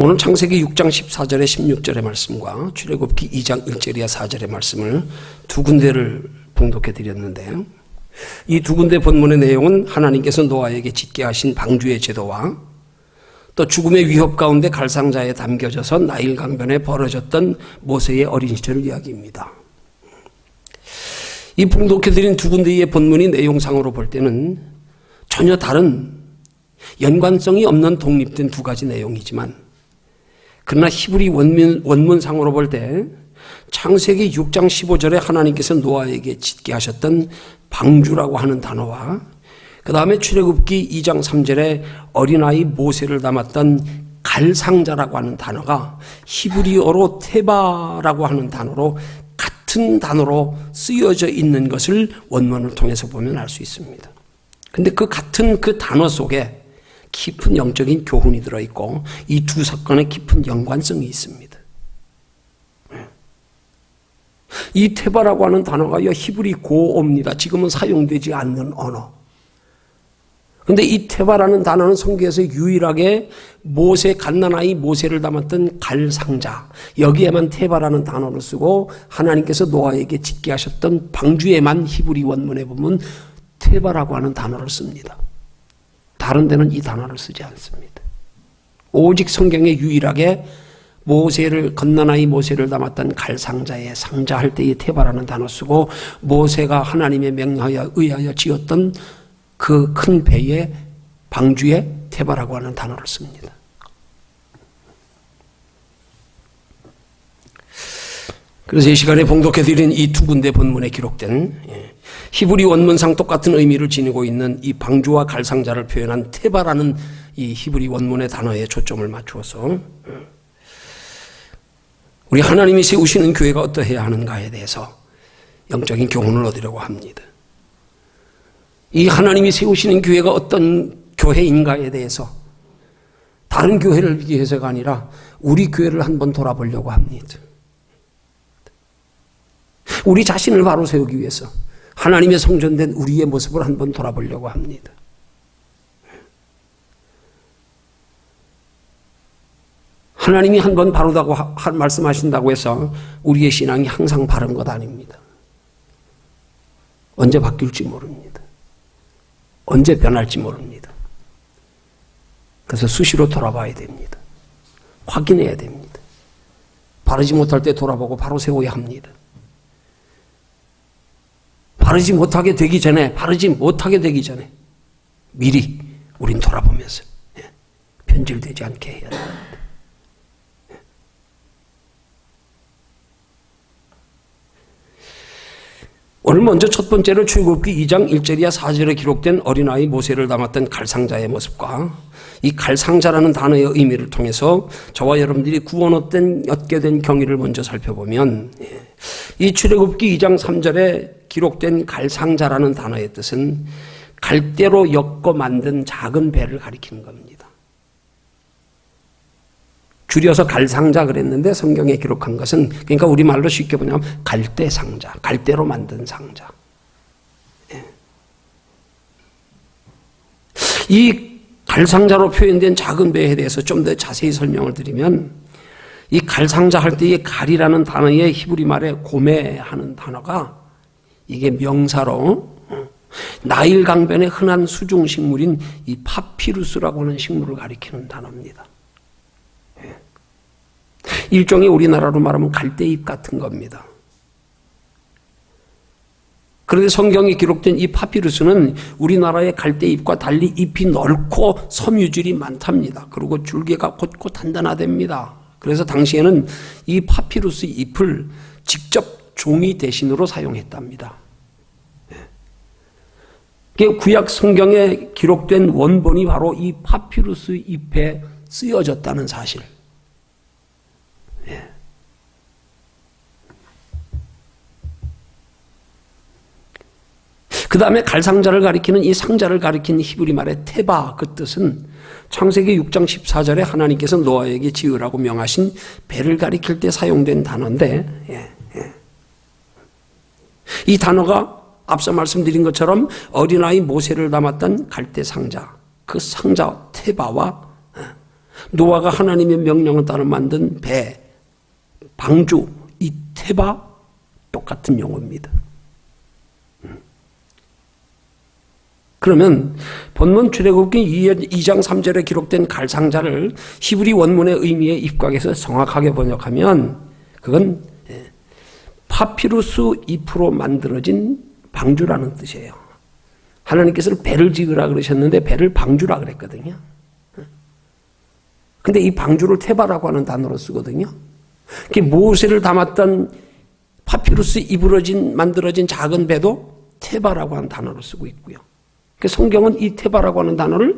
오늘 창세기 6장 14절에 16절의 말씀과 출애굽기 2장 1절이야 4절의 말씀을 두 군데를 봉독해 드렸는데요. 이 두 군데 본문의 내용은 하나님께서 노아에게 짓게 하신 방주의 제도와 또 죽음의 위협 가운데 갈상자에 담겨져서 나일 강변에 벌어졌던 모세의 어린 시절 이야기입니다. 이 봉독해 드린 두 군데의 본문이 내용상으로 볼 때는 전혀 다른 연관성이 없는 독립된 두 가지 내용이지만 그러나 히브리 원문상으로 볼 때 창세기 6장 15절에 하나님께서 노아에게 짓게 하셨던 방주라고 하는 단어와 그 다음에 출애굽기 2장 3절에 어린아이 모세를 담았던 갈상자라고 하는 단어가 히브리어로 테바라고 하는 단어로 같은 단어로 쓰여져 있는 것을 원문을 통해서 보면 알 수 있습니다. 그런데 그 같은 그 단어 속에 깊은 영적인 교훈이 들어있고 이 두 사건에 깊은 연관성이 있습니다. 이 테바라고 하는 단어가 히브리 고어입니다. 지금은 사용되지 않는 언어. 그런데 이 테바라는 단어는 성경에서 유일하게 갓난아이 모세를 담았던 갈상자, 여기에만 테바라는 단어를 쓰고 하나님께서 노아에게 짓게 하셨던 방주에만 히브리 원문에 보면 테바라고 하는 단어를 씁니다. 다른 데는 이 단어를 쓰지 않습니다. 오직 성경에 유일하게 갓난아이 모세를 담았던 갈상자에 상자할 때의 테바라는 단어 쓰고 모세가 하나님의 명령에 의하여 지었던 그 큰 배의 방주에 테바라고 하는 단어를 씁니다. 그래서 이 시간에 봉독해드린 이 두 군데 본문에 기록된 히브리 원문상 똑같은 의미를 지니고 있는 이 방주와 갈상자를 표현한 테바라는 이 히브리 원문의 단어에 초점을 맞추어서 우리 하나님이 세우시는 교회가 어떠해야 하는가에 대해서 영적인 교훈을 얻으려고 합니다. 이 하나님이 세우시는 교회가 어떤 교회인가에 대해서 다른 교회를 위해서가 아니라 우리 교회를 한번 돌아보려고 합니다. 우리 자신을 바로 세우기 위해서 하나님의 성전된 우리의 모습을 한번 돌아보려고 합니다. 하나님이 한번 바르다고 말씀하신다고 해서 우리의 신앙이 항상 바른 것 아닙니다. 언제 바뀔지 모릅니다. 언제 변할지 모릅니다. 그래서 수시로 돌아봐야 됩니다. 확인해야 됩니다. 바르지 못할 때 돌아보고 바로 세워야 합니다. 바르지 못하게 되기 전에 미리 우린 돌아보면서 변질되지 않게 해야 됩니다. 오늘 먼저 첫 번째로 출애굽기 2장 1절이야 4절에 기록된 어린아이 모세를 담았던 갈상자의 모습과 이 갈상자라는 단어의 의미를 통해서 저와 여러분들이 구원 얻게 된 경위를 먼저 살펴보면 이 출애굽기 2장 3절에 기록된 갈상자라는 단어의 뜻은 갈대로 엮어 만든 작은 배를 가리키는 겁니다. 줄여서 갈상자 그랬는데 성경에 기록한 것은 그러니까 우리말로 쉽게 보면 갈대상자, 갈대로 만든 상자. 이 갈상자로 표현된 작은 배에 대해서 좀 더 자세히 설명을 드리면 이 갈상자 할 때의 갈이라는 단어의 히브리 말에 고메하는 단어가 이게 명사로 나일 강변의 흔한 수중 식물인 이 파피루스라고 하는 식물을 가리키는 단어입니다. 일종의 우리나라로 말하면 갈대잎 같은 겁니다. 그런데 성경에 기록된 이 파피루스는 우리나라의 갈대잎과 달리 잎이 넓고 섬유질이 많답니다. 그리고 줄기가 곧고 단단하답니다. 그래서 당시에는 이 파피루스 잎을 직접 종이 대신으로 사용했답니다. 구약 성경에 기록된 원본이 바로 이 파피루스 잎에 쓰여졌다는 사실. 그 다음에 갈상자를 가리키는 이 상자를 가리키는 히브리 말의 테바 그 뜻은 창세기 6장 14절에 하나님께서 노아에게 지으라고 명하신 배를 가리킬 때 사용된 단어인데 이 단어가 앞서 말씀드린 것처럼 어린아이 모세를 담았던 갈대 상자, 그 상자 테바와 노아가 하나님의 명령을 따라 만든 배, 방주, 이 테바 똑같은 용어입니다. 그러면 본문 출애굽기 2장 3절에 기록된 갈상자를 히브리 원문의 의미에 입각해서 정확하게 번역하면 그건 파피루스 잎으로 만들어진 방주라는 뜻이에요. 하나님께서는 배를 지으라 그러셨는데 배를 방주라 그랬거든요. 근데 이 방주를 테바라고 하는 단어로 쓰거든요. 그게 모세를 담았던 파피루스 잎으로 만들어진 작은 배도 테바라고 하는 단어로 쓰고 있고요. 성경은 이 테바라고 하는 단어를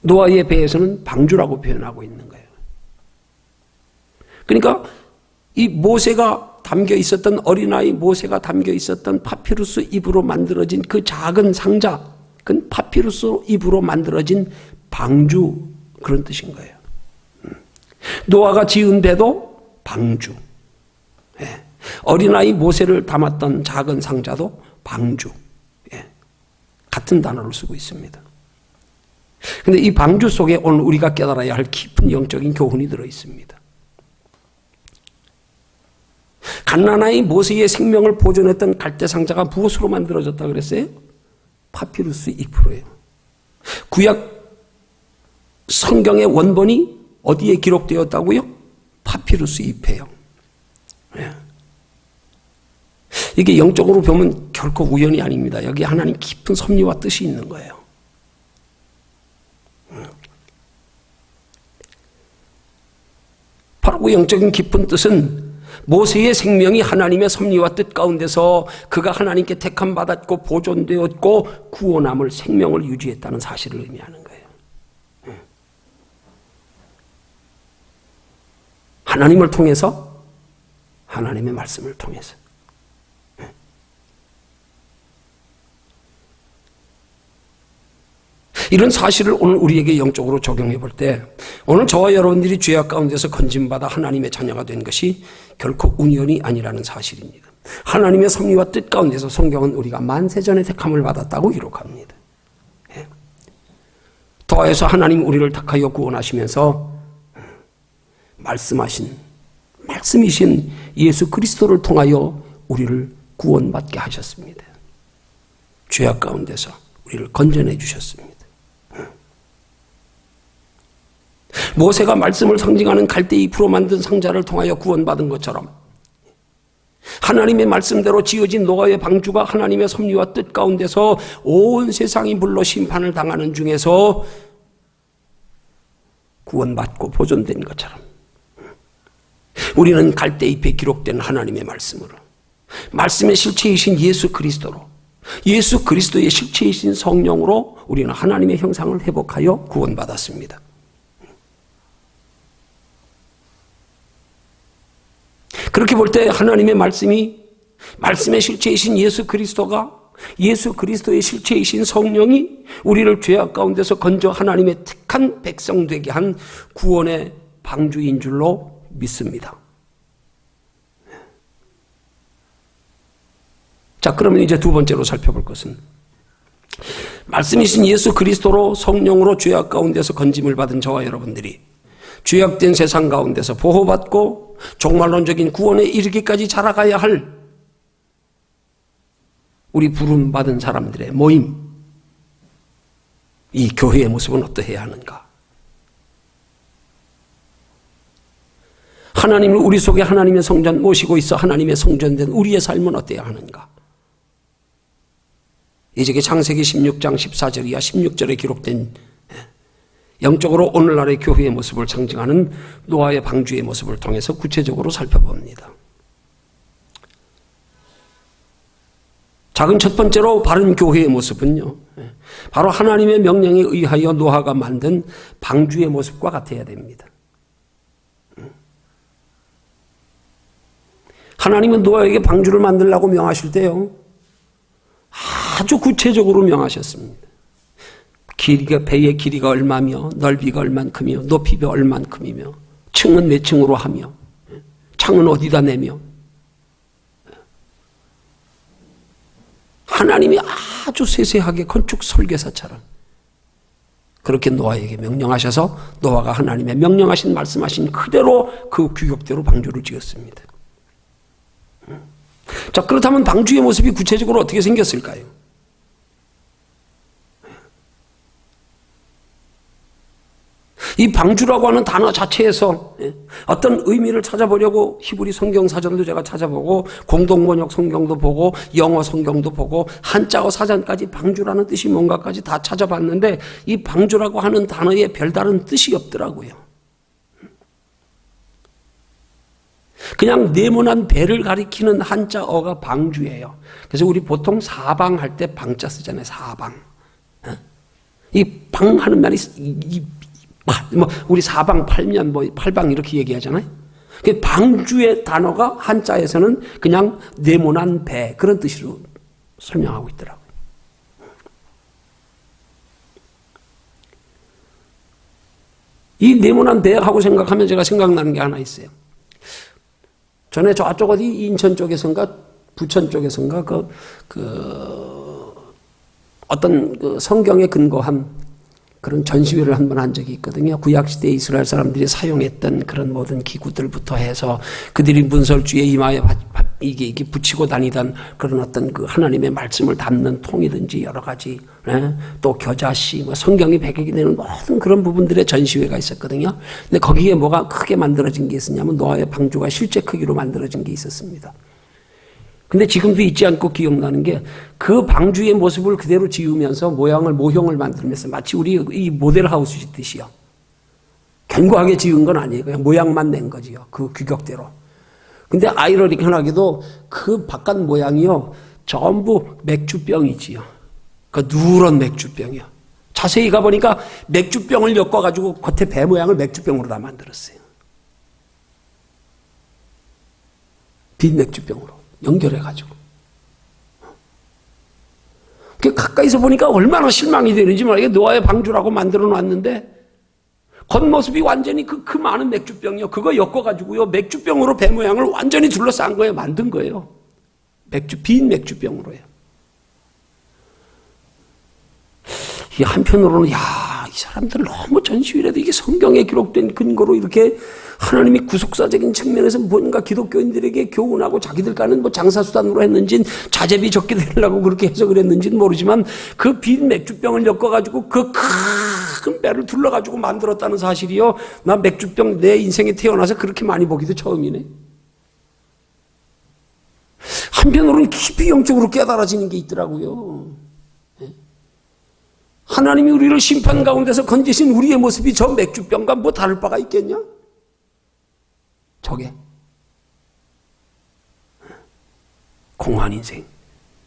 노아의 배에서는 방주라고 표현하고 있는 거예요. 그러니까 이 모세가 담겨 있었던 어린아이 모세가 담겨 있었던 파피루스 잎으로 만들어진 그 작은 상자, 그건 파피루스 잎으로 만들어진 방주, 그런 뜻인 거예요. 노아가 지은 배도 방주, 어린아이 모세를 담았던 작은 상자도 방주, 같은 단어를 쓰고 있습니다. 그런데 이 방주 속에 오늘 우리가 깨달아야 할 깊은 영적인 교훈이 들어 있습니다. 갓난아이 모세의 생명을 보존했던 갈대 상자가 무엇으로 만들어졌다 그랬어요? 파피루스 잎으로요. 구약 성경의 원본이 어디에 기록되었다고요? 파피루스 잎이에요. 이게 영적으로 보면 결코 우연이 아닙니다. 여기 하나님 깊은 섭리와 뜻이 있는 거예요. 바로 그 영적인 깊은 뜻은 모세의 생명이 하나님의 섭리와 뜻 가운데서 그가 하나님께 택함 받았고 보존되었고 구원함을 생명을 유지했다는 사실을 의미하는 거예요. 하나님을 통해서, 하나님의 말씀을 통해서. 이런 사실을 오늘 우리에게 영적으로 적용해 볼 때 오늘 저와 여러분들이 죄악 가운데서 건짐받아 하나님의 자녀가 된 것이 결코 우연이 아니라는 사실입니다. 하나님의 섭리와 뜻 가운데서 성경은 우리가 만세전에 택함을 받았다고 기록합니다. 더해서 하나님 우리를 택하여 구원하시면서 말씀이신 예수 그리스도를 통하여 우리를 구원받게 하셨습니다. 죄악 가운데서 우리를 건져내 주셨습니다. 모세가 말씀을 상징하는 갈대잎으로 만든 상자를 통하여 구원받은 것처럼 하나님의 말씀대로 지어진 노아의 방주가 하나님의 섭리와 뜻 가운데서 온 세상이 물로 심판을 당하는 중에서 구원받고 보존된 것처럼 우리는 갈대잎에 기록된 하나님의 말씀으로, 말씀의 실체이신 예수 그리스도로, 예수 그리스도의 실체이신 성령으로 우리는 하나님의 형상을 회복하여 구원받았습니다. 그렇게 볼 때 하나님의 말씀의 실체이신 예수 그리스도가, 예수 그리스도의 실체이신 성령이 우리를 죄악 가운데서 건져 하나님의 택한 백성 되게 한 구원의 방주인 줄로 믿습니다. 자, 그러면 이제 두 번째로 살펴볼 것은 말씀이신 예수 그리스도로 성령으로 죄악 가운데서 건짐을 받은 저와 여러분들이 죄악된 세상 가운데서 보호받고 종말론적인 구원에 이르기까지 자라가야 할 우리 부름받은 사람들의 모임, 이 교회의 모습은 어떠해야 하는가? 하나님을 우리 속에 하나님의 성전 모시고 있어 하나님의 성전된 우리의 삶은 어때야 하는가? 이제 창세기 16장 14절 이하 16절에 기록된 영적으로 오늘날의 교회의 모습을 상징하는 노아의 방주의 모습을 통해서 구체적으로 살펴봅니다. 작은 첫 번째로 바른 교회의 모습은요, 바로 하나님의 명령에 의하여 노아가 만든 방주의 모습과 같아야 됩니다. 하나님은 노아에게 방주를 만들라고 명하실 때요, 아주 구체적으로 명하셨습니다. 배의 길이가 얼마며 넓이가 얼만큼이며 높이가 얼만큼이며 층은 몇 층으로 하며 창은 어디다 내며, 하나님이 아주 세세하게 건축 설계사처럼 그렇게 노아에게 명령하셔서 노아가 하나님의 명령하신 말씀하신 그대로 그 규격대로 방주를 지었습니다. 자, 그렇다면 방주의 모습이 구체적으로 어떻게 생겼을까요? 이 방주라고 하는 단어 자체에서 어떤 의미를 찾아보려고 히브리 성경 사전도 제가 찾아보고 공동번역 성경도 보고 영어 성경도 보고 한자어 사전까지 방주라는 뜻이 뭔가까지 다 찾아봤는데 이 방주라고 하는 단어에 별다른 뜻이 없더라고요. 그냥 네모난 배를 가리키는 한자어가 방주예요. 그래서 우리 보통 사방 할 때 방자 쓰잖아요. 사방. 이 방 하는 말이 우리 사방 팔면 팔방 이렇게 얘기하잖아요. 방주의 단어가 한자에서는 그냥 네모난 배 그런 뜻으로 설명하고 있더라고요. 이 네모난 배하고 생각하면 제가 생각나는 게 하나 있어요. 전에 저쪽 어디 인천 쪽에선가 부천 쪽에선가 어떤 그 성경에 근거한 그런 전시회를 한 번 한 적이 있거든요. 구약시대 이스라엘 사람들이 사용했던 그런 모든 기구들부터 해서 그들이 문설주의 이마에 이게 붙이고 다니던 그런 어떤 그 하나님의 말씀을 담는 통이든지 여러 가지, 또 겨자씨, 성경이 배경이 되는 모든 그런 부분들의 전시회가 있었거든요. 근데 거기에 뭐가 크게 만들어진 게 있었냐면 노아의 방주가 실제 크기로 만들어진 게 있었습니다. 근데 지금도 잊지 않고 기억나는 게 그 방주의 모습을 그대로 지으면서 모형을 만들면서 마치 우리 이 모델하우스 짓듯이요. 견고하게 지은 건 아니에요. 그냥 모양만 낸 거지요. 그 규격대로. 근데 아이러니하게도 그 바깥 모양이요. 전부 맥주병이지요. 그 누런 맥주병이요. 자세히 가보니까 맥주병을 엮어가지고 겉에 배 모양을 맥주병으로 다 만들었어요. 빈 맥주병으로 연결해가지고. 가까이서 보니까 얼마나 실망이 되는지 말이에요. 노아의 방주라고 만들어 놨는데 겉모습이 완전히 그 많은 맥주병이요. 그거 엮어가지고요. 맥주병으로 배 모양을 완전히 둘러싼 거예요. 만든 거예요. 빈 맥주병으로요. 이 한편으로는 이 사람들 너무 전시회라도 이게 성경에 기록된 근거로 이렇게 하나님이 구속사적인 측면에서 뭔가 기독교인들에게 교훈하고 자기들과는 장사수단으로 했는지는 자제비 적게 되려고 그렇게 해석을 했는지는 모르지만 그 빈 맥주병을 엮어가지고 그 큰 배를 둘러가지고 만들었다는 사실이요. 나 맥주병 내 인생에 태어나서 그렇게 많이 보기도 처음이네. 한편으로는 깊이 영적으로 깨달아지는 게 있더라고요. 하나님이 우리를 심판 가운데서 건지신 우리의 모습이 저 맥주병과 뭐 다를 바가 있겠냐? 저게 공허한 인생,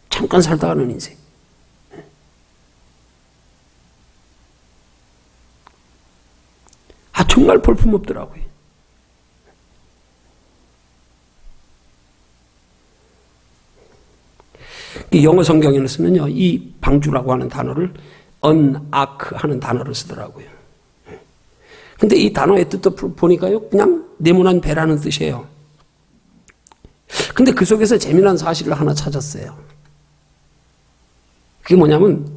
잠깐 살다 가는 인생. 정말 볼품없더라고요. 이 영어 성경에서는요, 이 방주라고 하는 단어를 unark 하는 단어를 쓰더라고요. 근데 이 단어의 뜻도 보니까요, 그냥 네모난 배라는 뜻이에요. 근데 그 속에서 재미난 사실을 하나 찾았어요. 그게 뭐냐면,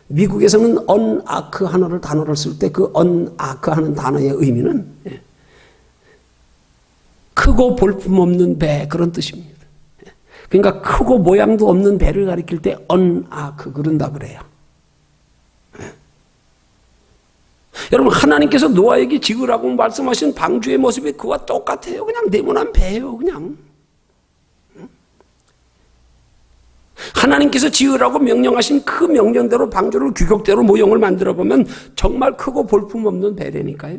미국에서는 unark 하는 단어를 쓸 때 그 unark 하는 단어의 의미는 크고 볼품없는 배, 그런 뜻입니다. 그러니까 크고 모양도 없는 배를 가리킬 때 unark 그런다 그래요. 여러분, 하나님께서 노아에게 지으라고 말씀하신 방주의 모습이 그와 똑같아요. 그냥 네모난 배예요. 그냥. 하나님께서 지으라고 명령하신 그 명령대로 방주를 규격대로 모형을 만들어 보면 정말 크고 볼품없는 배라니까요.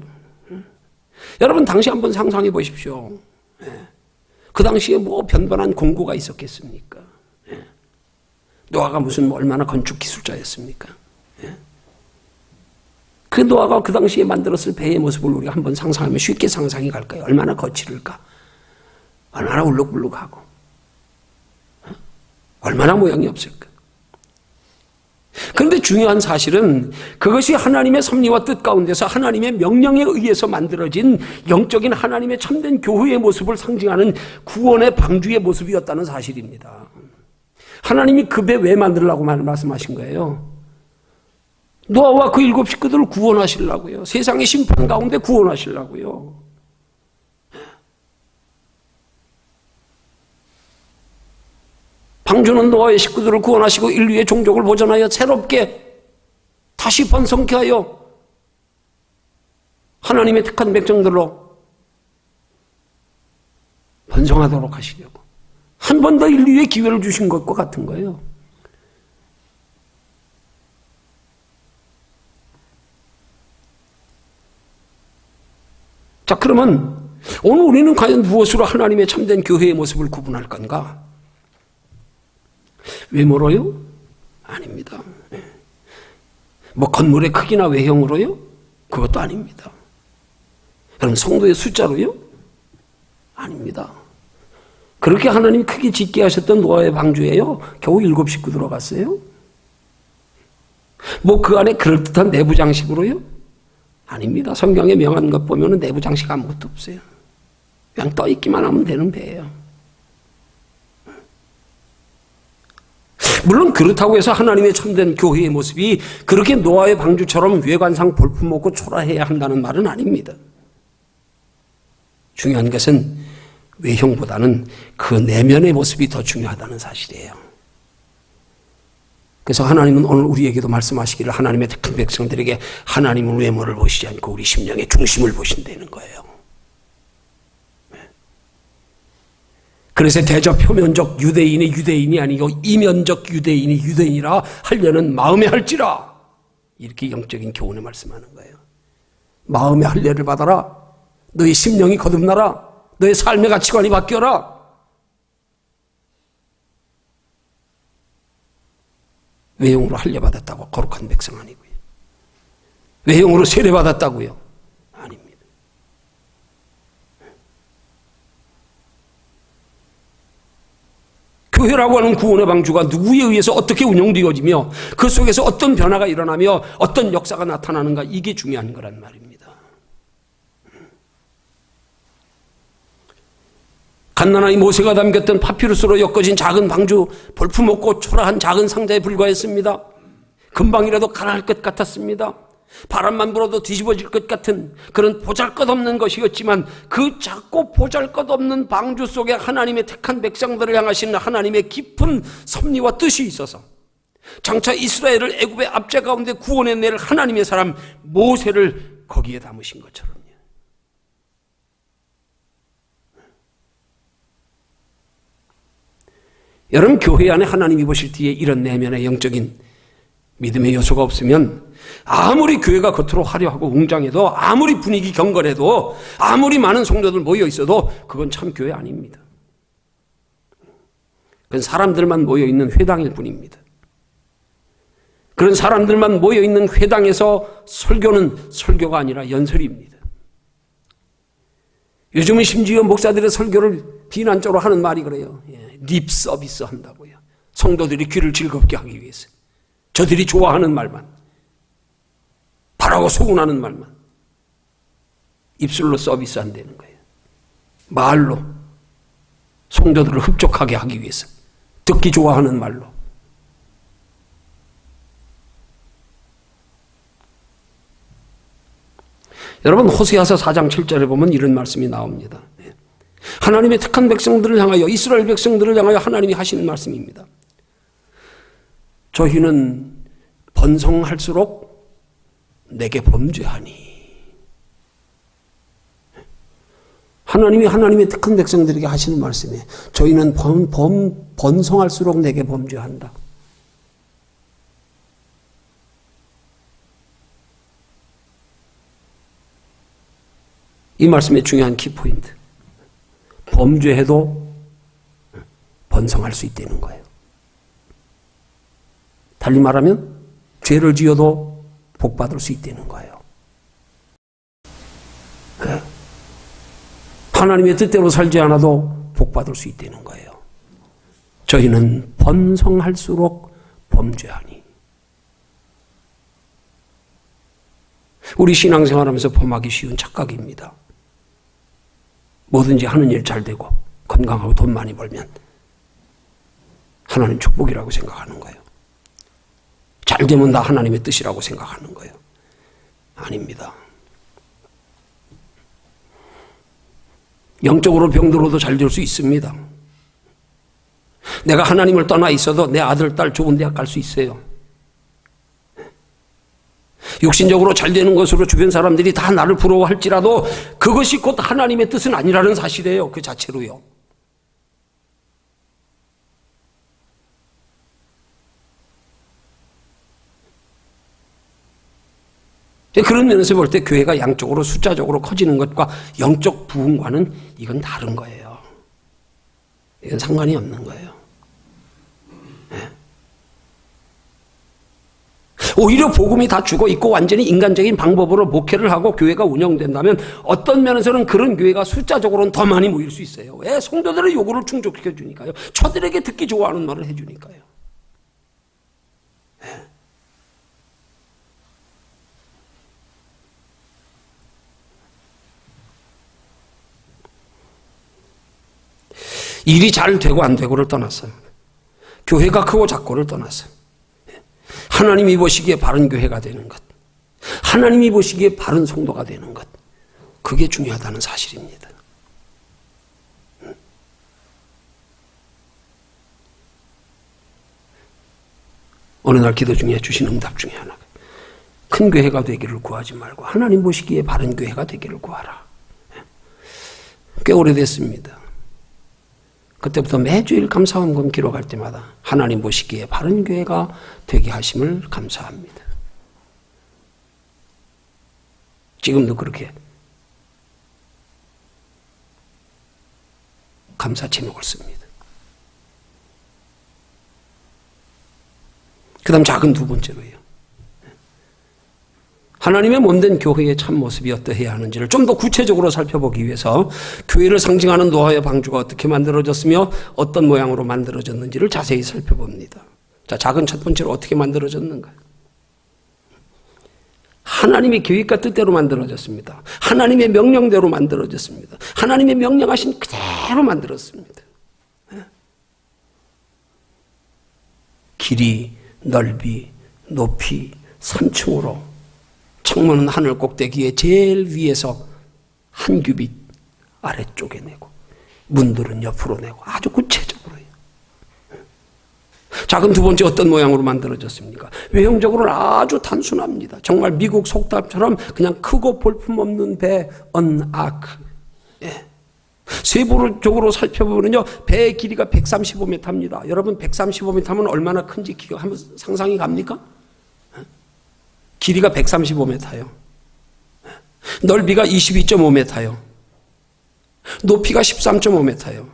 여러분, 당시 한번 상상해 보십시오. 그 당시에 뭐 변변한 공구가 있었겠습니까? 노아가 무슨 얼마나 건축 기술자였습니까? 그 노아가 그 당시에 만들었을 배의 모습을 우리가 한번 상상하면 쉽게 상상이 갈까요? 얼마나 거칠을까? 얼마나 울룩불룩하고 얼마나 모양이 없을까? 그런데 중요한 사실은 그것이 하나님의 섭리와 뜻 가운데서 하나님의 명령에 의해서 만들어진 영적인 하나님의 참된 교회의 모습을 상징하는 구원의 방주의 모습이었다는 사실입니다. 하나님이 그 배 왜 만들려고 말씀하신 거예요? 노아와 그 7 식구들을 구원하시려고요. 세상의 심판 가운데 구원하시려고요. 방주는 노아의 식구들을 구원하시고 인류의 종족을 보존하여 새롭게 다시 번성케 하여 하나님의 택한 백성들로 번성하도록 하시려고 한 번 더 인류의 기회를 주신 것과 같은 거예요. 자, 그러면 오늘 우리는 과연 무엇으로 하나님의 참된 교회의 모습을 구분할 건가? 외모로요? 아닙니다. 뭐 건물의 크기나 외형으로요? 그것도 아닙니다. 그럼 성도의 숫자로요? 아닙니다. 그렇게 하나님 크게 짓게 하셨던 노아의 방주에요 겨우 7 식구 들어갔어요? 뭐 그 안에 그럴듯한 내부 장식으로요? 아닙니다. 성경에 명한 것 보면 내부 장식 아무것도 없어요. 그냥 떠 있기만 하면 되는 배예요. 물론 그렇다고 해서 하나님의 참된 교회의 모습이 그렇게 노아의 방주처럼 외관상 볼품없고 초라해야 한다는 말은 아닙니다. 중요한 것은 외형보다는 그 내면의 모습이 더 중요하다는 사실이에요. 그래서 하나님은 오늘 우리에게도 말씀하시기를 하나님의 택한 백성들에게 하나님은 외모를 보시지 않고 우리 심령의 중심을 보신다는 거예요. 그래서 대저 표면적 유대인이 아니고 이면적 유대인이 유대인이라 하려는 마음에 할지라, 이렇게 영적인 교훈을 말씀하는 거예요. 마음의 할례를 받아라. 너의 심령이 거듭나라. 너의 삶의 가치관이 바뀌어라. 외형으로 할례받았다고 거룩한 백성 아니고요. 외형으로 세례받았다고요? 아닙니다. 교회라고 하는 구원의 방주가 누구에 의해서 어떻게 운영되어지며 그 속에서 어떤 변화가 일어나며 어떤 역사가 나타나는가, 이게 중요한 거란 말입니다. 갓난아이 모세가 담겼던 파피루스로 엮어진 작은 방주, 볼품없고 초라한 작은 상자에 불과했습니다. 금방이라도 가라앉을 것 같았습니다. 바람만 불어도 뒤집어질 것 같은 그런 보잘것없는 것이었지만 그 작고 보잘것없는 방주 속에 하나님의 택한 백성들을 향하시는 하나님의 깊은 섭리와 뜻이 있어서 장차 이스라엘을 애굽의 압제 가운데 구원해낼 하나님의 사람 모세를 거기에 담으신 것처럼요. 여러분, 교회 안에 하나님이 보실 때에 이런 내면의 영적인 믿음의 요소가 없으면 아무리 교회가 겉으로 화려하고 웅장해도, 아무리 분위기 경건해도, 아무리 많은 성도들 모여 있어도 그건 참 교회 아닙니다. 그건 사람들만 모여 있는 회당일 뿐입니다. 그런 사람들만 모여 있는 회당에서 설교는 설교가 아니라 연설입니다. 요즘은 심지어 목사들의 설교를 비난적으로 하는 말이 그래요. 립 서비스 한다고요. 성도들이 귀를 즐겁게 하기 위해서. 저들이 좋아하는 말만, 바라고 소문하는 말만 입술로 서비스 한다는 거예요. 말로 성도들을 흡족하게 하기 위해서, 듣기 좋아하는 말로. 여러분, 호세아서 4장 7절에 보면 이런 말씀이 나옵니다. 하나님의 택한 백성들을 향하여, 이스라엘 백성들을 향하여 하나님이 하시는 말씀입니다. 저희는 번성할수록 내게 범죄하니. 하나님이 하나님의 택한 백성들에게 하시는 말씀이에요. 저희는 번성할수록 내게 범죄한다. 이 말씀의 중요한 키포인트. 범죄해도 번성할 수 있다는 거예요. 달리 말하면 죄를 지어도 복받을 수 있다는 거예요. 하나님의 뜻대로 살지 않아도 복받을 수 있다는 거예요. 저희는 번성할수록 범죄하니. 우리 신앙생활하면서 범하기 쉬운 착각입니다. 뭐든지 하는 일 잘 되고 건강하고 돈 많이 벌면 하나님 축복이라고 생각하는 거예요. 잘 잘 되면 다 하나님의 뜻이라고 생각하는 거예요. 아닙니다. 영적으로 병들어도 잘 될 수 있습니다. 내가 하나님을 떠나 있어도 내 아들, 딸 좋은 대학 갈 수 있어요. 육신적으로 잘 되는 것으로 주변 사람들이 다 나를 부러워할지라도 그것이 곧 하나님의 뜻은 아니라는 사실이에요. 그 자체로요. 그런 면에서 볼 때 교회가 양쪽으로 숫자적으로 커지는 것과 영적 부흥과는 이건 다른 거예요. 이건 상관이 없는 거예요. 네. 오히려 복음이 다 죽어 있고 완전히 인간적인 방법으로 목회를 하고 교회가 운영된다면 어떤 면에서는 그런 교회가 숫자적으로는 더 많이 모일 수 있어요. 왜? 성도들의 요구를 충족시켜 주니까요. 저들에게 듣기 좋아하는 말을 해주니까요. 네. 일이 잘 되고 안 되고를 떠났어요. 교회가 크고 작고를 떠났어요. 하나님이 보시기에 바른 교회가 되는 것, 하나님이 보시기에 바른 성도가 되는 것, 그게 중요하다는 사실입니다. 어느 날 기도 중에 주신 응답 중에 하나가 큰 교회가 되기를 구하지 말고 하나님 보시기에 바른 교회가 되기를 구하라. 꽤 오래됐습니다. 그때부터 매주일 감사원금 기록할 때마다 하나님 보시기에 바른 교회가 되게 하심을 감사합니다. 지금도 그렇게 감사 제목을 씁니다. 그 다음 작은 두 번째로요. 하나님의 몸된 교회의 참모습이 어떠해야 하는지를 좀 더 구체적으로 살펴보기 위해서 교회를 상징하는 노아의 방주가 어떻게 만들어졌으며 어떤 모양으로 만들어졌는지를 자세히 살펴봅니다. 자, 작은 첫 번째로 어떻게 만들어졌는가? 하나님의 계획과 뜻대로 만들어졌습니다. 하나님의 명령대로 만들어졌습니다. 하나님의 명령하신 그대로 만들었습니다. 길이, 넓이, 높이, 3층으로 창문은 하늘 꼭대기에 제일 위에서 한 규빗 아래쪽에 내고 문들은 옆으로 내고 아주 구체적으로요. 작은 두 번째 어떤 모양으로 만들어졌습니까? 외형적으로는 아주 단순합니다. 정말 미국 속담처럼 그냥 크고 볼품없는 배, 언아크. 예. 세부적으로 살펴보면요, 배의 길이가 135m입니다. 여러분 135m면 얼마나 큰지 한번 상상이 갑니까? 길이가 135m요. 넓이가 22.5m요. 높이가 13.5m요.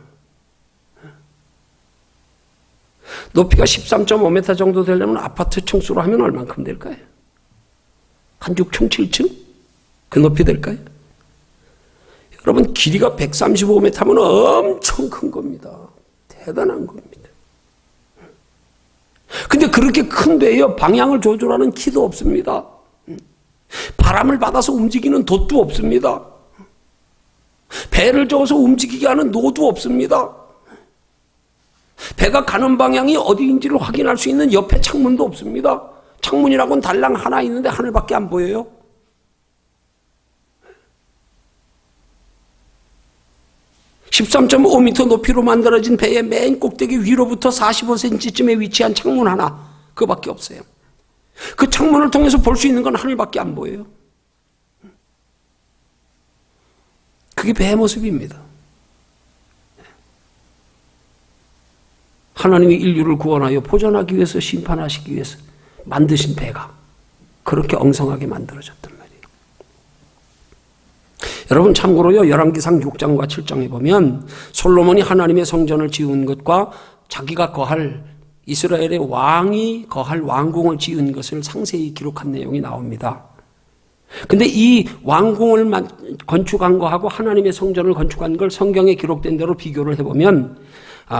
높이가 13.5m 정도 되려면 아파트 층수로 하면 얼만큼 될까요? 한 6층, 7층? 그 높이 될까요? 여러분 길이가 135m면 엄청 큰 겁니다. 대단한 겁니다. 근데 그렇게 큰 데에요, 방향을 조절하는 키도 없습니다. 바람을 받아서 움직이는 돛도 없습니다. 배를 저어서 움직이게 하는 노도 없습니다. 배가 가는 방향이 어디인지를 확인할 수 있는 옆에 창문도 없습니다. 창문이라고는 달랑 하나 있는데 하늘밖에 안 보여요. (13.5m) 높이로 만들어진 배의 맨 꼭대기 위로부터 45cm쯤에 위치한 창문 하나, 그거밖에 없어요. 그 창문을 통해서 볼 수 있는 건 하늘밖에 안 보여요. 그게 배의 모습입니다. 하나님이 인류를 구원하여 보존하기 위해서, 심판하시기 위해서 만드신 배가 그렇게 엉성하게 만들어졌단 말이에요. 여러분 참고로요, 열왕기상 6장과 7장에 보면 솔로몬이 하나님의 성전을 지은 것과 자기가 거할, 이스라엘의 왕이 거할 왕궁을 지은 것을 상세히 기록한 내용이 나옵니다. 근데 이 왕궁을 건축한 거하고 하나님의 성전을 건축한 걸 성경에 기록된 대로 비교를 해보면,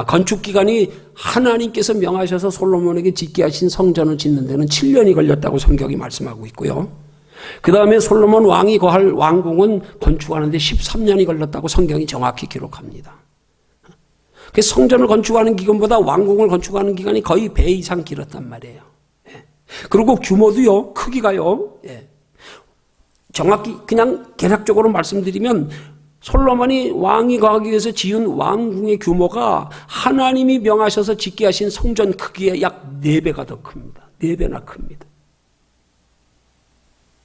건축 기간이 하나님께서 명하셔서 솔로몬에게 짓게 하신 성전을 짓는 데는 7년이 걸렸다고 성경이 말씀하고 있고요. 그 다음에 솔로몬 왕이 거할 왕궁은 건축하는데 13년이 걸렸다고 성경이 정확히 기록합니다. 그래서 성전을 건축하는 기간보다 왕궁을 건축하는 기간이 거의 배 이상 길었단 말이에요. 그리고 규모도요, 크기가요, 예. 정확히 그냥 개략적으로 말씀드리면 솔로몬이 왕이 가기 위해서 지은 왕궁의 규모가 하나님이 명하셔서 짓게 하신 성전 크기의 약 4배가 더 큽니다. 4배나 큽니다.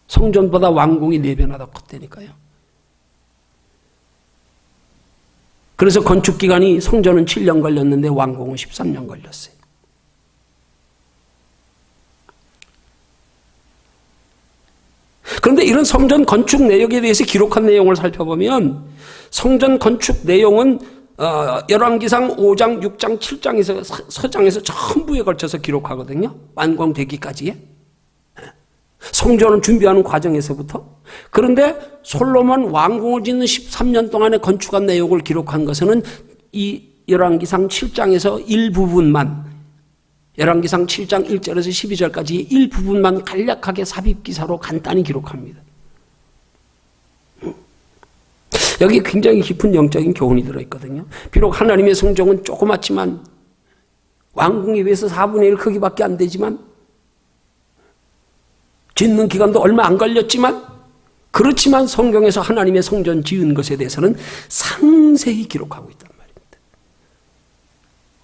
성전보다 왕궁이 4배나 더 컸다니까요. 그래서 건축 기간이 성전은 7년 걸렸는데 왕궁은 13년 걸렸어요. 그런데 이런 성전 건축 내역에 대해서 기록한 내용을 살펴보면 성전 건축 내용은 열왕기상 5장, 6장, 7장에서 서장에서 전부에 걸쳐서 기록하거든요. 완공되기까지에. 성전을 준비하는 과정에서부터. 그런데 솔로몬 왕궁을 짓는 13년 동안에 건축한 내용을 기록한 것은 이 열왕기상 7장에서 일부분만, 열왕기상 7장 1절에서 12절까지 일부분만 간략하게 삽입기사로 간단히 기록합니다. 여기 굉장히 깊은 영적인 교훈이 들어있거든요. 비록 하나님의 성전은 조그맣지만 왕궁에 비해서 4분의 1 크기밖에 안 되지만 짓는 기간도 얼마 안 걸렸지만 그렇지만 성경에서 하나님의 성전 지은 것에 대해서는 상세히 기록하고 있단 말입니다.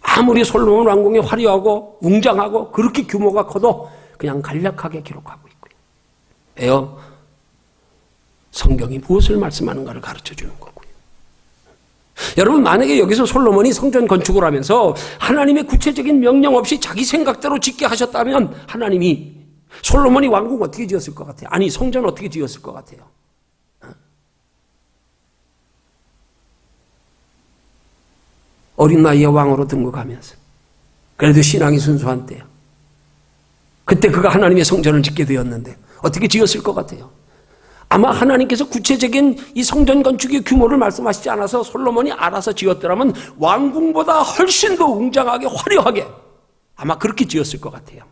아무리 솔로몬 왕궁이 화려하고 웅장하고 그렇게 규모가 커도 그냥 간략하게 기록하고 있고요. 왜요? 성경이 무엇을 말씀하는가를 가르쳐주는 거고요. 여러분, 만약에 여기서 솔로몬이 성전 건축을 하면서 하나님의 구체적인 명령 없이 자기 생각대로 짓게 하셨다면 하나님이 솔로몬이 왕궁 어떻게 지었을 것 같아요? 아니, 성전 어떻게 지었을 것 같아요? 어린 나이에 왕으로 등극하면서 그래도 신앙이 순수한 때요. 그때 그가 하나님의 성전을 짓게 되었는데 어떻게 지었을 것 같아요? 아마 하나님께서 구체적인 이 성전 건축의 규모를 말씀하시지 않아서 솔로몬이 알아서 지었더라면 왕궁보다 훨씬 더 웅장하게 화려하게 아마 그렇게 지었을 것 같아요.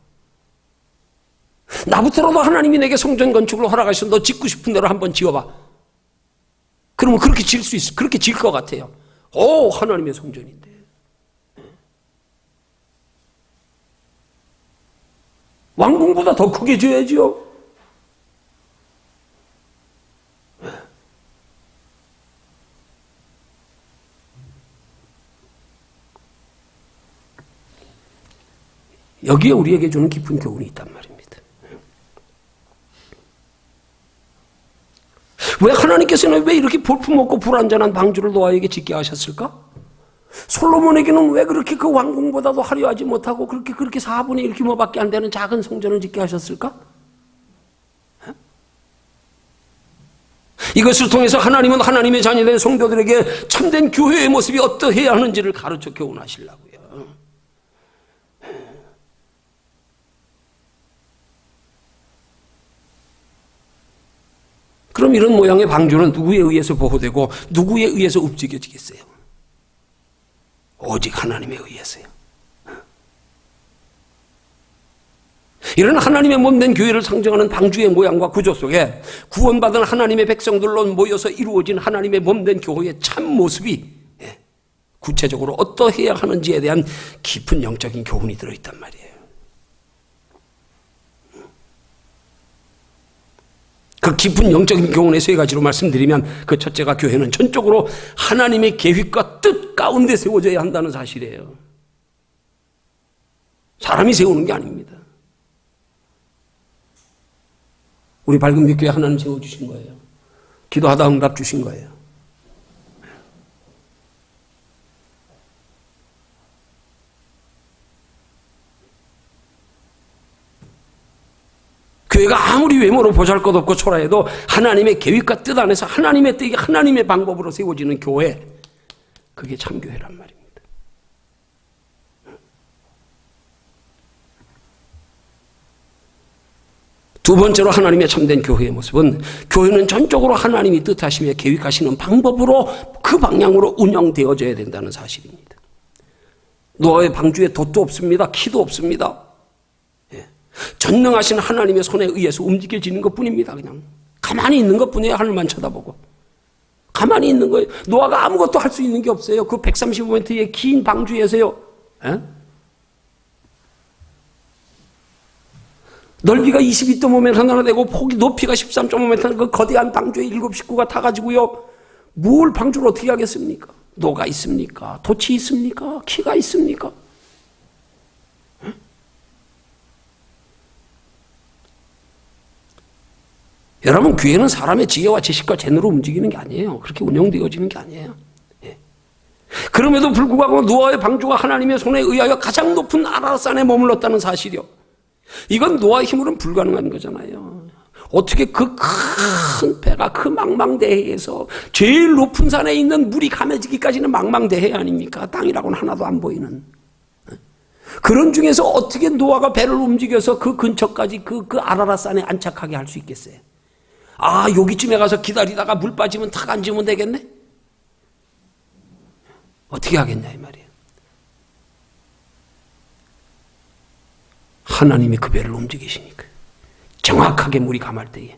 나부터라도 하나님이 내게 성전 건축을 허락하셔서 너 짓고 싶은 대로 한번 지어봐. 그러면 그렇게 지을 수 있어. 그렇게 지을 것 같아요. 오, 하나님의 성전인데. 왕궁보다 더 크게 지어야지요. 여기에 우리에게 주는 깊은 교훈이 있단 말입니다. 왜 하나님께서는 왜 이렇게 볼품없고 불완전한 방주를 노아에게 짓게 하셨을까? 솔로몬에게는 왜 그렇게 그 왕궁보다도 화려하지 못하고 그렇게 4분의 1 규모밖에 안 되는 작은 성전을 짓게 하셨을까? 이것을 통해서 하나님은 하나님의 자녀된 성도들에게 참된 교회의 모습이 어떠해야 하는지를 가르쳐 교훈하시려고요. 그럼 이런 모양의 방주는 누구에 의해서 보호되고 누구에 의해서 움직여지겠어요? 오직 하나님에 의해서요. 이런 하나님의 몸된 교회를 상징하는 방주의 모양과 구조 속에 구원받은 하나님의 백성들로 모여서 이루어진 하나님의 몸된 교회의 참 모습이 구체적으로 어떠해야 하는지에 대한 깊은 영적인 교훈이 들어있단 말이에요. 그 깊은 영적인 교훈의 3가지로 말씀드리면 그 첫째가 교회는 전적으로 하나님의 계획과 뜻 가운데 세워져야 한다는 사실이에요. 사람이 세우는 게 아닙니다. 우리 밝은 빛교회 하나님 세워주신 거예요. 기도하다 응답 주신 거예요. 교회가 아무리 외모로 보잘것없고 초라해도 하나님의 계획과 뜻 안에서 하나님의 뜻이 하나님의 방법으로 세워지는 교회, 그게 참교회란 말입니다. 두 번째로 하나님의 참된 교회의 모습은 교회는 전적으로 하나님이 뜻하시며 계획하시는 방법으로 그 방향으로 운영되어져야 된다는 사실입니다. 노아의 방주에 돛도 없습니다. 키도 없습니다. 전능하신 하나님의 손에 의해서 움직여지는 것뿐입니다. 그냥 가만히 있는 것뿐이에요. 하늘만 쳐다보고 가만히 있는 거예요. 노아가 아무것도 할 수 있는 게 없어요. 그 135m의 긴 방주에서요. 넓이가 22.5m 하나 되고 폭이 높이가 13.5m 그 거대한 방주에 7 식구가 타가지고요. 뭘 방주를 어떻게 하겠습니까? 노가 있습니까? 돛이 있습니까? 키가 있습니까? 여러분, 교회는 사람의 지혜와 지식과 재능으로 움직이는 게 아니에요. 그렇게 운영되어지는 게 아니에요. 예. 그럼에도 불구하고 노아의 방주가 하나님의 손에 의하여 가장 높은 아라산에 머물렀다는 사실이요. 이건 노아의 힘으로는 불가능한 거잖아요. 어떻게 그 큰 배가 그 망망대해에서 제일 높은 산에 있는 물이 감해지기까지는 망망대해 아닙니까? 땅이라고는 하나도 안 보이는. 그런 중에서 어떻게 노아가 배를 움직여서 그 근처까지 그 아라라산에 안착하게 할 수 있겠어요? 아, 여기쯤에 가서 기다리다가 물 빠지면 탁 앉으면 되겠네? 어떻게 하겠냐 이 말이에요. 하나님이 그 배를 움직이시니까 정확하게 물이 감할 때에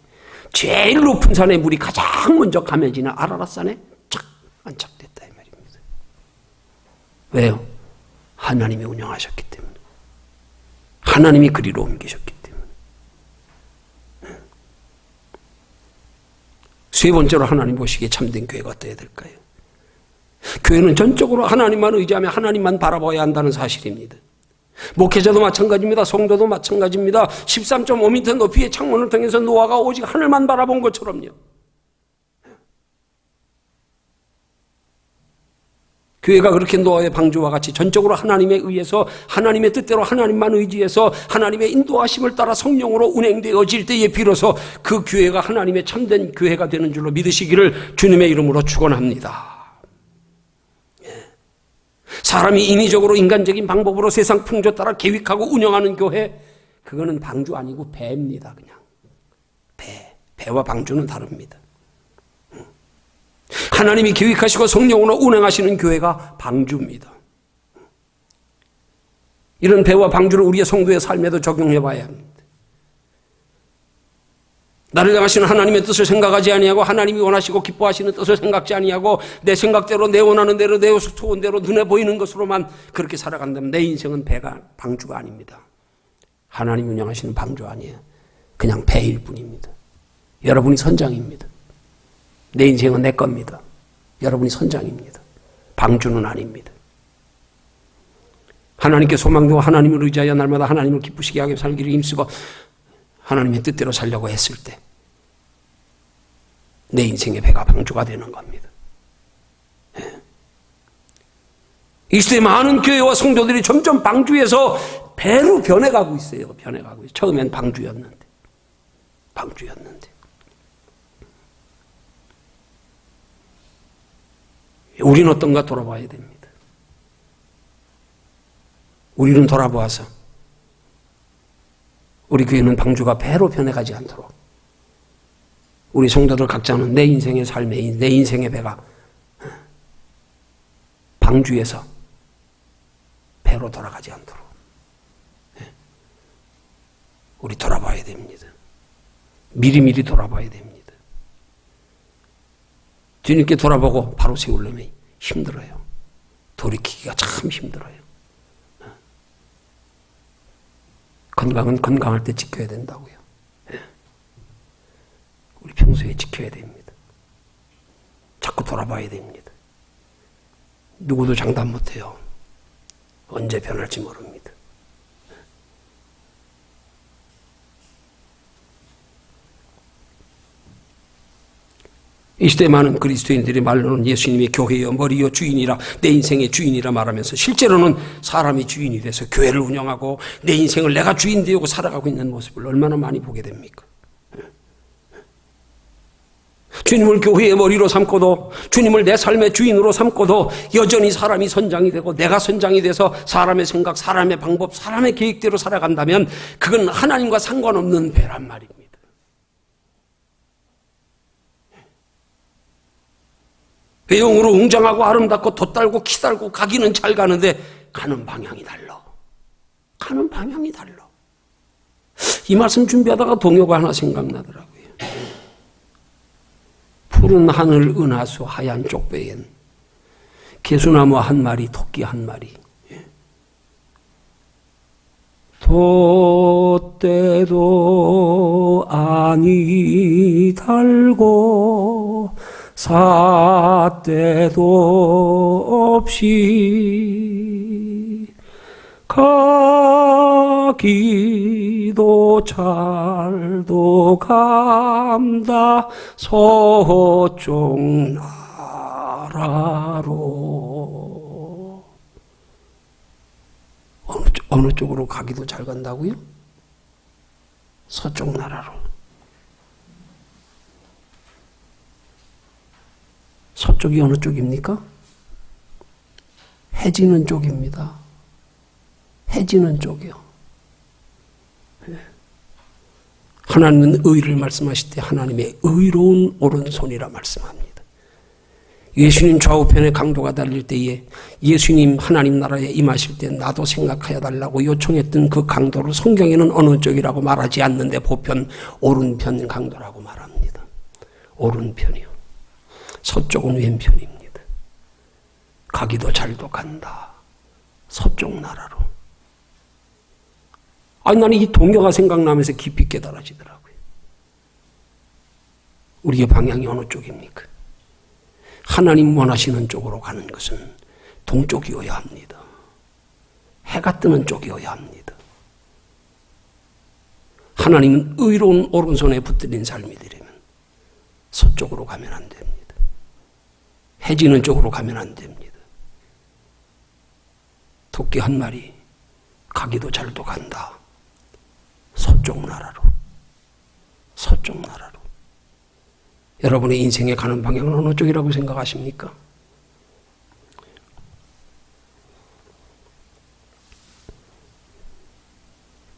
제일 높은 산에 물이 가장 먼저 감해지는 아라랏산에 착 안착됐다 이 말입니다. 왜요? 하나님이 운영하셨기 때문에. 하나님이 그리로 옮기셨기 때문에. 세 번째로 하나님 보시기에 참된 교회가 어떠해야 될까요? 교회는 전적으로 하나님만 의지하며 하나님만 바라봐야 한다는 사실입니다. 목회자도 마찬가지입니다. 성도도 마찬가지입니다. 13.5m 높이의 창문을 통해서 노아가 오직 하늘만 바라본 것처럼요. 교회가 그렇게 노아의 방주와 같이 전적으로 하나님에 의해서 하나님의 뜻대로 하나님만 의지해서 하나님의 인도하심을 따라 성령으로 운행되어질 때에 비로소 그 교회가 하나님의 참된 교회가 되는 줄로 믿으시기를 주님의 이름으로 축원합니다. 사람이 인위적으로 인간적인 방법으로 세상 풍조 따라 계획하고 운영하는 교회, 그거는 방주 아니고 배입니다. 그냥 배와 방주는 다릅니다. 하나님이 계획하시고 성령으로 운행하시는 교회가 방주입니다. 이런 배와 방주를 우리의 성도의 삶에도 적용해 봐야 합니다. 나를 향하시는 하나님의 뜻을 생각하지 아니하고 하나님이 원하시고 기뻐하시는 뜻을 생각지 아니하고 내 생각대로 내 원하는 대로 내 소원대로 눈에 보이는 것으로만 그렇게 살아간다면 내 인생은 배가 방주가 아닙니다. 하나님이 운영하시는 방주 아니에요. 그냥 배일 뿐입니다. 여러분이 선장입니다. 내 인생은 내 겁니다. 여러분이 선장입니다. 방주는 아닙니다. 하나님께 소망되고 하나님을 의지하여 날마다 하나님을 기쁘시게 하게 살기를 힘쓰고 하나님의 뜻대로 살려고 했을 때 내 인생의 배가 방주가 되는 겁니다. 이 시대 많은 교회와 성도들이 점점 방주에서 배로 변해가고 있어요. 변해가고 있어요. 처음엔 방주였는데. 우리는 어떤가 돌아봐야 됩니다. 우리는 돌아보아서 우리 교회는 방주가 배로 변해가지 않도록 우리 성도들 각자는 내 인생의 삶에 내 인생의 배가 방주에서 배로 돌아가지 않도록 우리 돌아봐야 됩니다. 미리미리 돌아봐야 됩니다. 뒤늦게 돌아보고 바로 세우려면 힘들어요. 돌이키기가 참 힘들어요. 건강은 건강할 때 지켜야 된다고요. 우리 평소에 지켜야 됩니다. 자꾸 돌아봐야 됩니다. 누구도 장담 못해요. 언제 변할지 모릅니다. 이 시대 많은 그리스도인들이 말로는 예수님이 교회의 머리요 주인이라 내 인생의 주인이라 말하면서 실제로는 사람이 주인이 돼서 교회를 운영하고 내 인생을 내가 주인 되고 살아가고 있는 모습을 얼마나 많이 보게 됩니까? 주님을 교회의 머리로 삼고도 주님을 내 삶의 주인으로 삼고도 여전히 사람이 선장이 되고 내가 선장이 돼서 사람의 생각, 사람의 방법, 사람의 계획대로 살아간다면 그건 하나님과 상관없는 배란 말입니다. 외형으로 웅장하고 아름답고 돛달고 키달고 가기는 잘 가는데 가는 방향이 달라. 가는 방향이 달라. 이 말씀 준비하다가 동요가 하나 생각나더라고요. 푸른 하늘 은하수 하얀 쪽배엔 개수나무 한 마리 토끼 한 마리 돛대도 아니 달고 삿대도 없이 가기도 잘도 감다 서쪽 나라로. 어느 쪽으로 가기도 잘 간다고요? 서쪽 나라로. 서쪽이 어느 쪽입니까? 해지는 쪽입니다. 해지는 쪽이요. 하나님은 의를 말씀하실 때 하나님의 의로운 오른손이라 말씀합니다. 예수님 좌우편에 강도가 달릴 때에 예수님 하나님 나라에 임하실 때 나도 생각하여 달라고 요청했던 그 강도를 성경에는 어느 쪽이라고 말하지 않는데 보편 오른편 강도라고 말합니다. 오른편이요. 서쪽은 왼편입니다. 가기도 잘도 간다. 서쪽 나라로. 아니, 나는 이 동요가 생각나면서 깊이 깨달아지더라고요. 우리의 방향이 어느 쪽입니까? 하나님 원하시는 쪽으로 가는 것은 동쪽이어야 합니다. 해가 뜨는 쪽이어야 합니다. 하나님은 의로운 오른손에 붙들린 삶이 되려면 서쪽으로 가면 안 됩니다. 해지는 쪽으로 가면 안 됩니다. 토끼 한 마리 가기도 잘도 간다. 서쪽 나라로. 서쪽 나라로. 여러분의 인생에 가는 방향은 어느 쪽이라고 생각하십니까?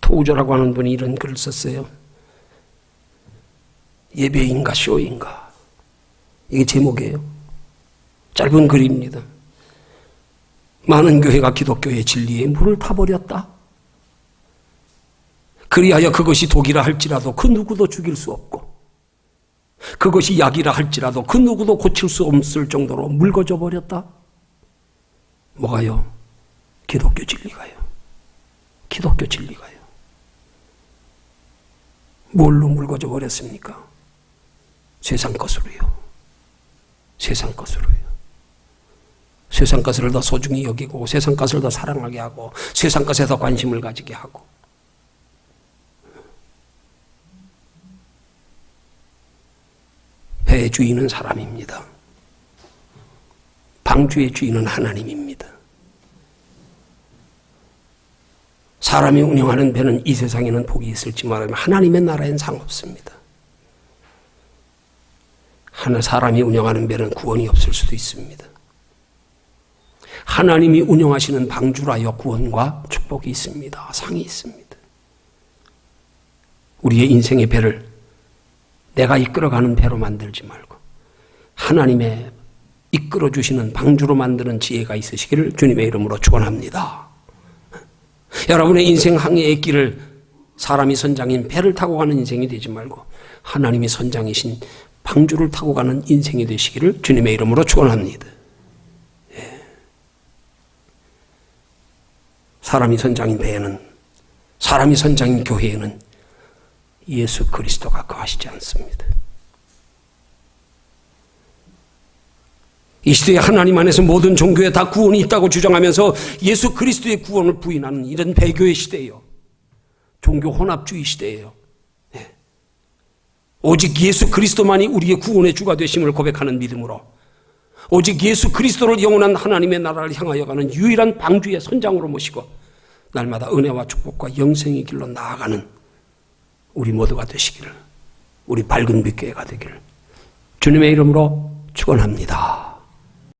토우저라고 하는 분이 이런 글을 썼어요. 예배인가 쇼인가. 이게 제목이에요. 짧은 글입니다. 많은 교회가 기독교의 진리에 물을 타버렸다. 그리하여 그것이 독이라 할지라도 그 누구도 죽일 수 없고 그것이 약이라 할지라도 그 누구도 고칠 수 없을 정도로 묽어져 버렸다. 뭐가요? 기독교 진리가요. 기독교 진리가요. 뭘로 묽어져 버렸습니까? 세상 것으로요. 세상 것으로요. 세상 것을 더 소중히 여기고 세상 것을 더 사랑하게 하고 세상 것에 더 관심을 가지게 하고. 배의 주인은 사람입니다. 방주의 주인은 하나님입니다. 사람이 운영하는 배는 이 세상에는 복이 있을지 모르지만 하나님의 나라엔 상없습니다. 사람이 운영하는 배는 구원이 없을 수도 있습니다. 하나님이 운영하시는 방주라여 구원과 축복이 있습니다. 상이 있습니다. 우리의 인생의 배를 내가 이끌어가는 배로 만들지 말고 하나님의 이끌어주시는 방주로 만드는 지혜가 있으시기를 주님의 이름으로 축원합니다. 여러분의 인생 항해의 길을 사람이 선장인 배를 타고 가는 인생이 되지 말고 하나님이 선장이신 방주를 타고 가는 인생이 되시기를 주님의 이름으로 축원합니다. 사람이 선장인 배에는, 사람이 선장인 교회에는 예수 그리스도가 거하시지 않습니다. 이 시대에 하나님 안에서 모든 종교에 다 구원이 있다고 주장하면서 예수 그리스도의 구원을 부인하는 이런 배교의 시대예요. 종교 혼합주의 시대예요. 네. 오직 예수 그리스도만이 우리의 구원의 주가 되심을 고백하는 믿음으로 오직 예수 그리스도를 영원한 하나님의 나라를 향하여 가는 유일한 방주의 선장으로 모시고 날마다 은혜와 축복과 영생의 길로 나아가는 우리 모두가 되시기를, 우리 밝은 빛교회가 되기를 주님의 이름으로 축원합니다.